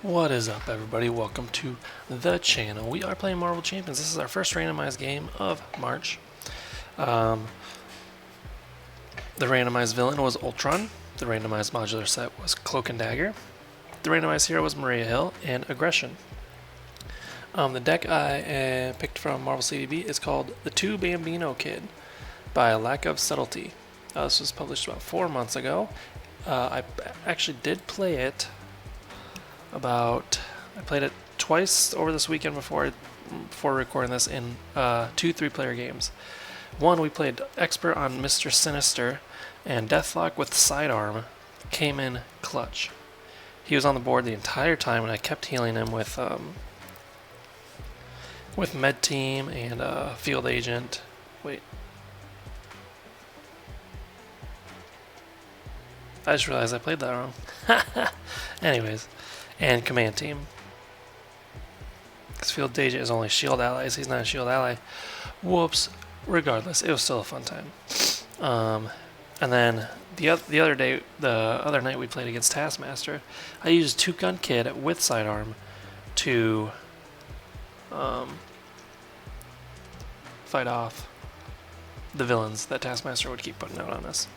What is up, everybody? Welcome to the channel. We are playing Marvel Champions. This is our first randomized game of March. The randomized villain was Ultron. The randomized modular set was Cloak and Dagger. The randomized hero was Maria Hill and Aggression. The deck I picked from Marvel CDB is called The Two Bambino Kid by Lack of Subtlety. This was published about 4 months ago. I actually did play it I played it twice over this weekend before recording this in 2 3-player games. One, we played Expert on Mr. Sinister, and Deathlock with Sidearm came in clutch. He was on the board the entire time, and I kept healing him with Med Team and Field Agent. Wait. I just realized I played that wrong. Anyways. And Command Team. Because Field Agent is only shield allies. He's not a shield ally. Whoops. Regardless, it was still a fun time. And then the other night we played against Taskmaster. I used Two Gun Kid with Sidearm to fight off the villains that Taskmaster would keep putting out on us.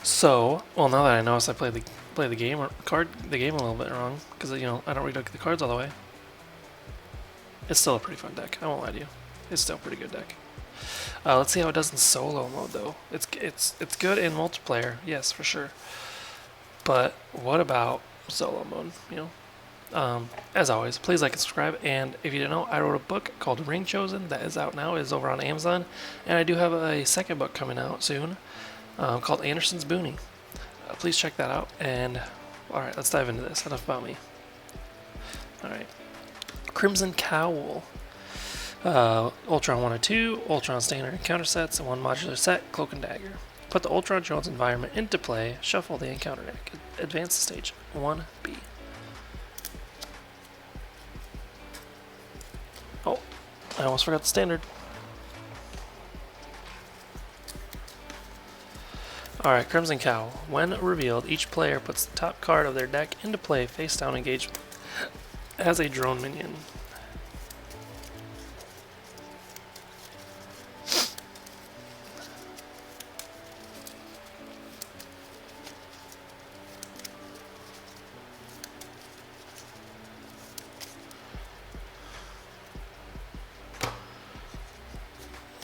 So, well, now that I notice I played the game a little bit wrong, because I don't read the cards all the way. It's still a pretty fun deck. I won't lie to you. It's still a pretty good deck. Let's see how it does in solo mode, though. It's good in multiplayer, yes, for sure. But what about solo mode? As always, please like and subscribe. And if you didn't know, I wrote a book called Ring Chosen that is out now. It is over on Amazon, and I do have a second book coming out soon. Called Anderson's Boonie. Please check that out. And alright, let's dive into this. Enough about me. Alright. Crimson Cowl. Ultron 1 and 2, Ultron standard encounter sets, and 1 modular set, Cloak and Dagger. Put the Ultron Jones environment into play, shuffle the encounter deck. Advance to stage 1B. Oh, I almost forgot the standard. Alright, Crimson Cowl. When revealed, each player puts the top card of their deck into play face down engaged as a drone minion.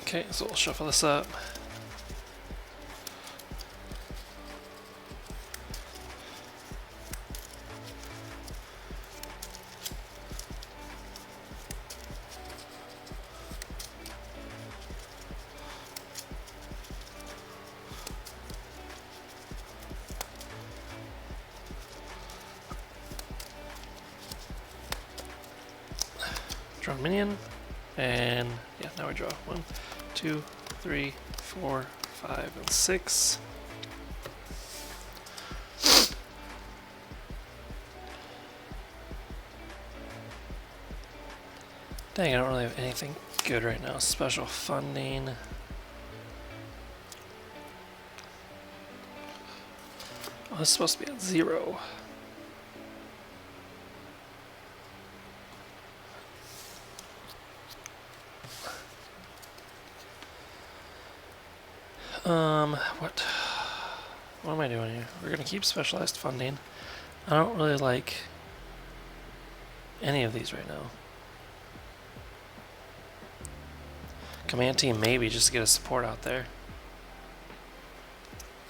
Okay, so we'll shuffle this up. Draw a minion, and yeah, now we draw 1, 2, 3, 4, 5, and 6. Dang, I don't really have anything good right now. Special funding. Oh, this is supposed to be at 0. What am I doing here? We're gonna keep specialized funding. I don't really like any of these right now. Command Team maybe, just to get a support out there.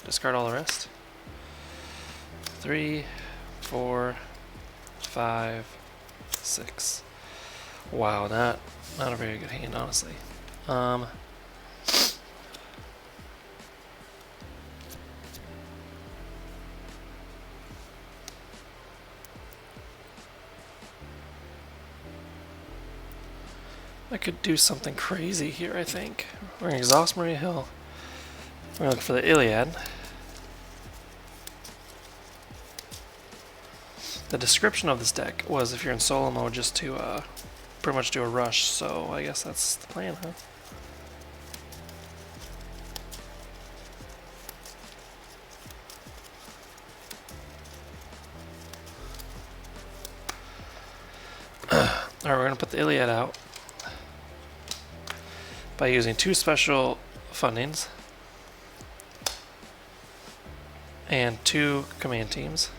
Discard all the rest. 3, 4, 5, 6. Wow, not a very good hand, honestly. I could do something crazy here, I think. We're going to exhaust Maria Hill. We're going to look for the Iliad. The description of this deck was if you're in solo mode just to pretty much do a rush, so I guess that's the plan, huh? Alright, we're going to put the Iliad out by using 2 special fundings and 2 command teams.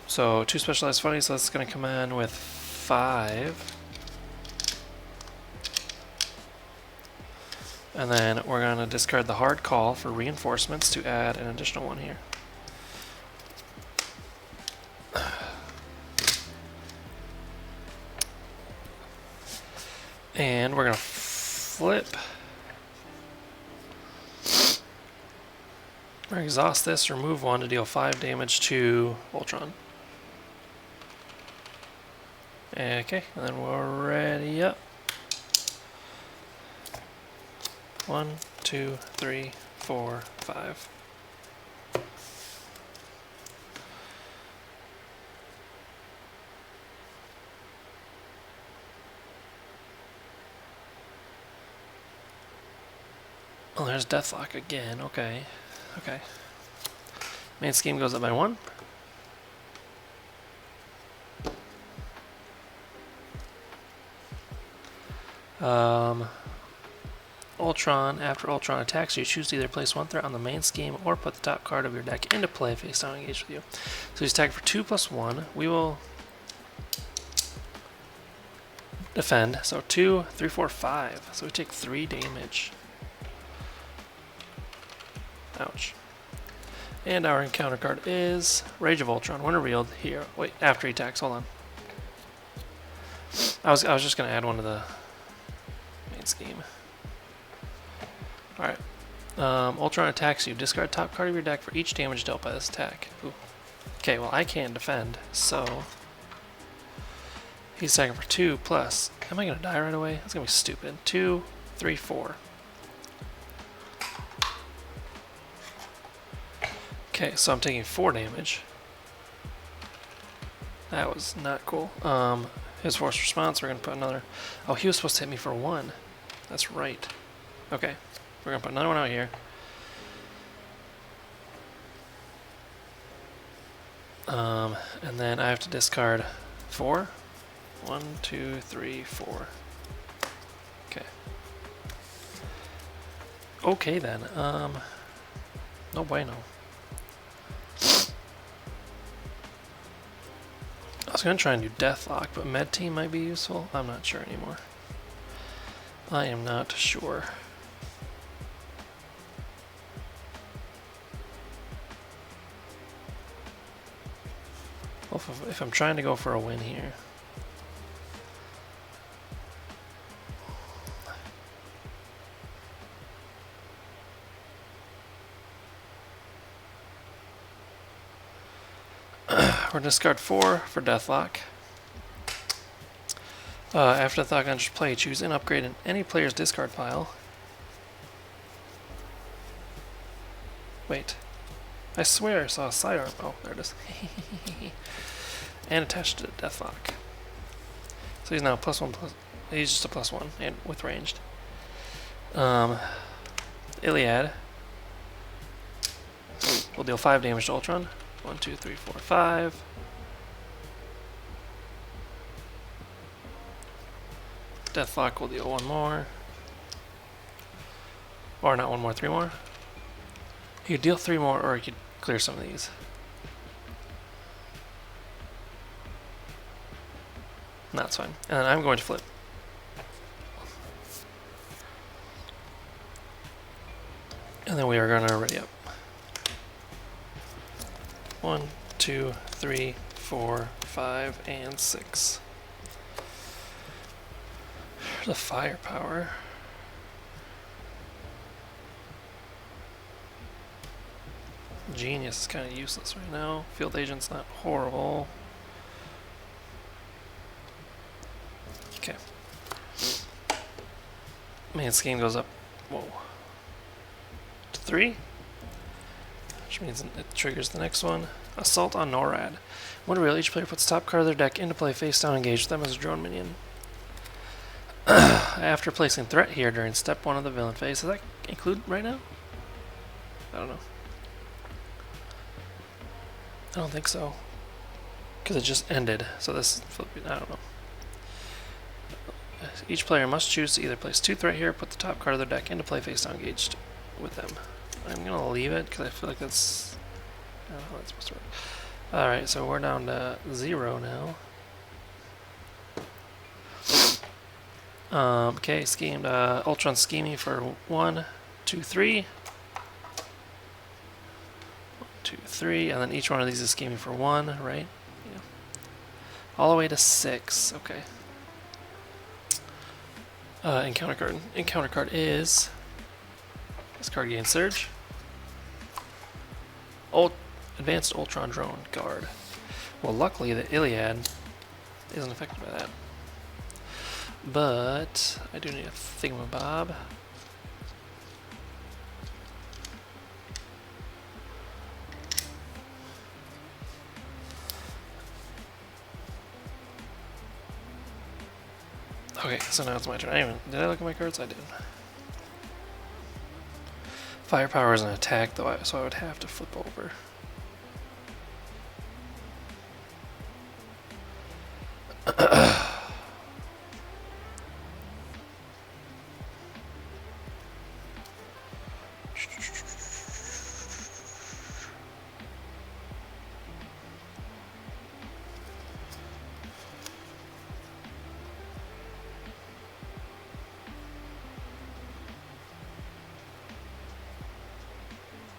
So 2 specialized fundings, so that's going to come in with 5. And then we're going to discard the hard call for reinforcements to add an additional 1 here. And we're going to flip. We're going to exhaust this, remove 1 to deal 5 damage to Ultron. Okay, and then we're ready up. 1, 2, 3, 4, 5. Oh, there's Deathlock again. Okay. Okay. Main scheme goes up by 1. Ultron, after Ultron attacks you, choose to either place 1 threat on the main scheme or put the top card of your deck into play face down engaged with you. So he's attacking for 2 plus 1. We will defend. So 2, 3, 4, 5. So we take 3 damage. Ouch. And our encounter card is Rage of Ultron. When revealed here. Wait, after he attacks. Hold on. I was just gonna add 1 to the main scheme. Alright. Ultron attacks you. Discard top card of your deck for each damage dealt by this attack. Ooh. Okay, well I can't defend, so he's attacking for 2 plus. Am I gonna die right away? That's gonna be stupid. 2, 3, 4. Okay, so I'm taking 4 damage. That was not cool. His force response, we're going to put another... Oh, he was supposed to hit me for 1. That's right. Okay, we're going to put another one out here. And then I have to discard 4. 1, 2, 3, 4. Okay. Okay then. No bueno. I was going to try and do Deathlock, but Med Team might be useful. I'm not sure anymore. I am not sure. Well, if I'm trying to go for a win here. We're going to discard 4 for Deathlock. After Deathlock enters play, choose and upgrade in any player's discard pile. Wait. I swear I saw a sidearm. Oh, there it is. And attached to Deathlock. So he's now +1 plus. He's just a +1 and with ranged. Iliad will deal 5 damage to Ultron. 1, 2, 3, 4, 5. Deathlock will deal 1 more. Or not 1 more, 3 more. You could deal 3 more, or you could clear some of these. That's fine. And then I'm going to flip. And then we are going to ready up. 1, 2, 3, 4, 5, and 6. The firepower. Genius is kind of useless right now. Field agent's not horrible. Okay. Main scheme goes up. Whoa. To 3. Which means it triggers the next one. Assault on NORAD. When real, each player puts top card of their deck into play face down, engaged them as a drone minion. After placing threat here during step 1 of the villain phase, does that include right now? I don't know. I don't think so. Because it just ended, so this, I don't know. Each player must choose to either place 2 threat here or put the top card of their deck into play face down engaged with them. I'm gonna leave it because I feel like that's, I don't know how that's supposed to work. Alright, so we're down to 0 now. Okay, schemed, Ultron scheming for 1, 2, 3. 1, 2, 3, and then each one of these is scheming for 1, right? Yeah. All the way to 6, okay. Encounter card. Encounter card is this card gains Surge. Advanced Ultron Drone Guard. Well, luckily the Iliad isn't affected by that. But I do need a thingamabob. Okay, so now it's my turn. Did I look at my cards? I did. Firepower is an attack, though, so I would have to flip over.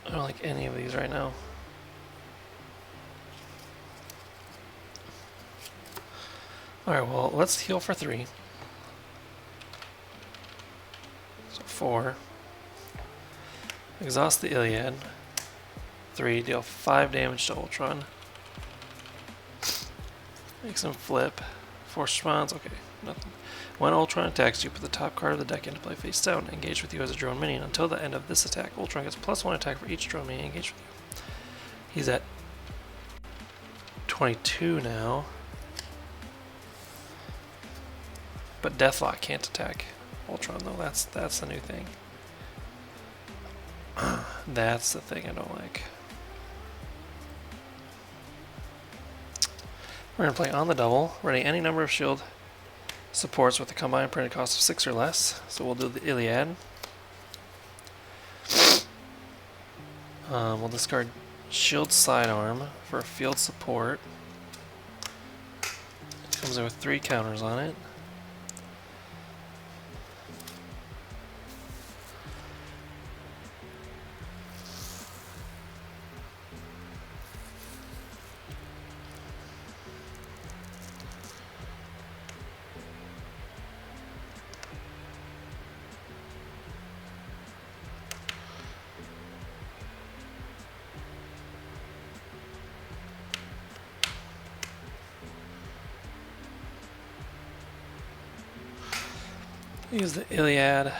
I don't like any of these right now. Alright, well, let's heal for 3. So 4. Exhaust the Iliad. 3, deal 5 damage to Ultron. Makes him flip. Force response, okay, nothing. When Ultron attacks you, put the top card of the deck into play face down. Engage with you as a drone minion. Until the end of this attack, Ultron gets +1 attack for each drone minion engaged with you. He's at 22 now. But Deathlock can't attack Ultron, though. That's the new thing. That's the thing I don't like. We're going to play on the double, ready any number of shield supports with a combined printed cost of 6 or less. So we'll do the Iliad. We'll discard Shield Sidearm for a field support. It comes in with 3 counters on it. Use the Iliad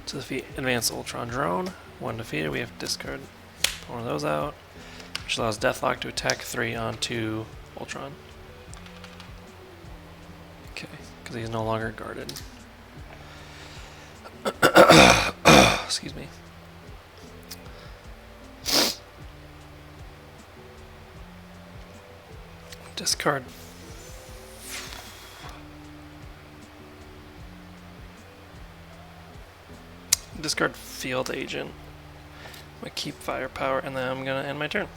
to defeat Advanced Ultron Drone. 1 defeated, we have to discard one of those out, which allows Deathlock to attack 3 onto Ultron. Okay, because he's no longer guarded. Excuse me. Discard. Discard Field Agent. I'm gonna keep Firepower, and then I'm gonna end my turn.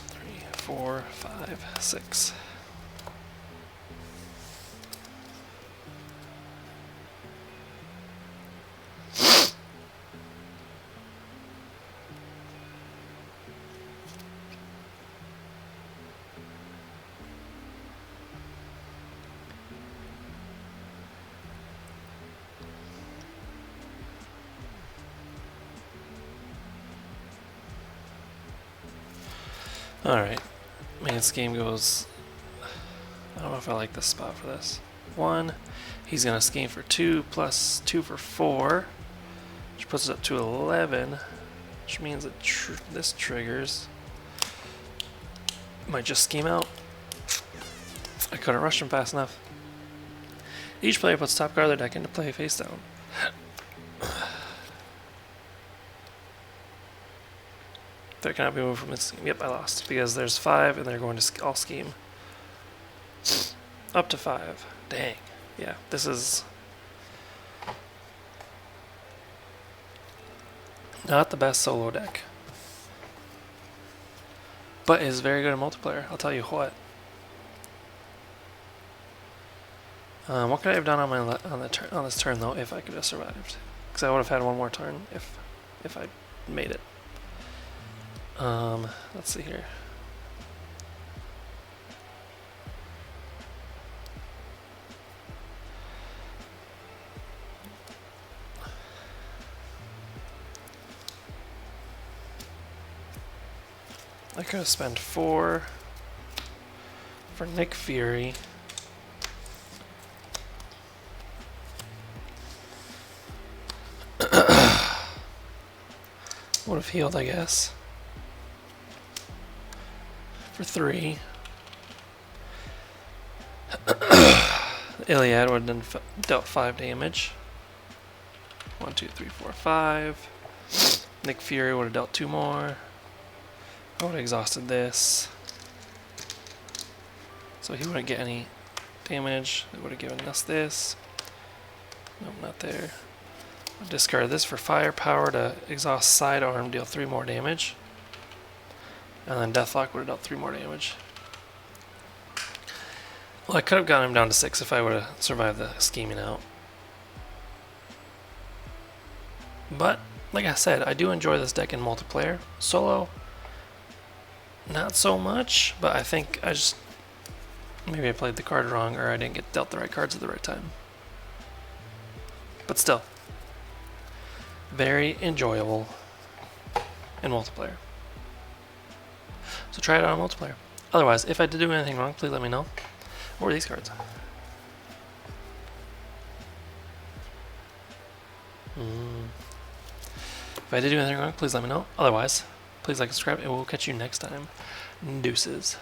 3, 4, 5, 6. Alright, main scheme goes, I don't know if I like this spot for this. 1, he's going to scheme for 2 plus 2 for 4, which puts it up to 11, which means that this triggers. Might just scheme out. I couldn't rush him fast enough. Each player puts top card of their deck into play face down. Threat cannot be moved from this scheme. Yep, I lost because there's 5 and they're going to all scheme. Up to 5. Dang. Yeah, this is not the best solo deck, but is very good in multiplayer. I'll tell you what. What could I have done on my on this turn though if I could have survived? Because I would have had one more turn if I made it. Let's see here. I could have spent 4 for Nick Fury. Would have healed, I guess. For 3. Iliad would have then dealt 5 damage. 1, 2, 3, 4, 5. Nick Fury would have dealt 2 more. I would have exhausted this. So he wouldn't get any damage. It would have given us this. Nope, not there. I'll discard this for firepower to exhaust sidearm, deal 3 more damage. And then Deathlock would have dealt 3 more damage. Well, I could have gotten him down to 6 if I would have survived the scheming out. But, like I said, I do enjoy this deck in multiplayer. Solo, not so much, but I think I just... maybe I played the card wrong, or I didn't get dealt the right cards at the right time. But still, very enjoyable in multiplayer. So try it out on multiplayer. Otherwise, if I did do anything wrong, please let me know. What were these cards? If I did do anything wrong, please let me know. Otherwise, please like and subscribe, and we'll catch you next time. Deuces.